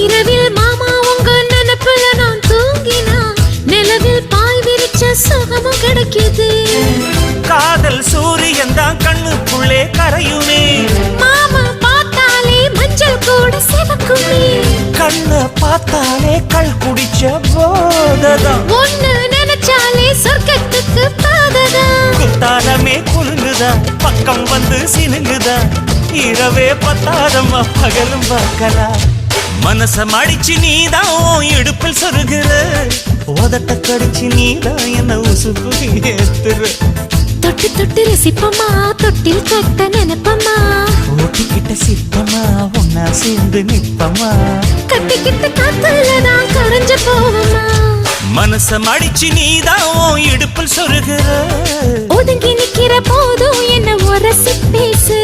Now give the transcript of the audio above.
இரவில் மாமா உங்க நினைப்புல நான் தூங்கினா நிலவில் பாய் விரிச்ச சுகமும் கிடைக்குது. காதல் சூரியன் தான் கண்ணுக்குள்ளே கரையுமே. மாமா பார்த்தாலே மஞ்சள் கூட சிவக்குமே. கண்ண பார்த்தாலே கள் குடிச்ச போததான். ஒன்னு நினைச்சாலே சொர்க்கத்துக்கு பாததா. குத்தாலமே குலுங்குதா பக்கம் வந்து சினுங்குதா. இரவே பத்தாதம்மா பகலும் பார்க்கலா. மனச மடிச்சு நீதான் இடுப்பில் சொருகிற. உதட்ட கடிச்சு நீதான் என்ன உசுப்பு ஏத்துற. தொட்டு தொட்டு ரசிப்பமா தொட்டில் கட்ட நினைப்பமா. ஓட்டிக்கிட்ட சிப்பமா ஒன்னா சேர்ந்து நிப்பமா. கட்டிக்கிட்ட காத்துலதான் கரைஞ்ச போவமா. மனச மடிச்சு நீதான் இடுப்பில் சொருகிற. ஒதுங்கி நிக்கிற போதும் என்ன உரசி பேசு.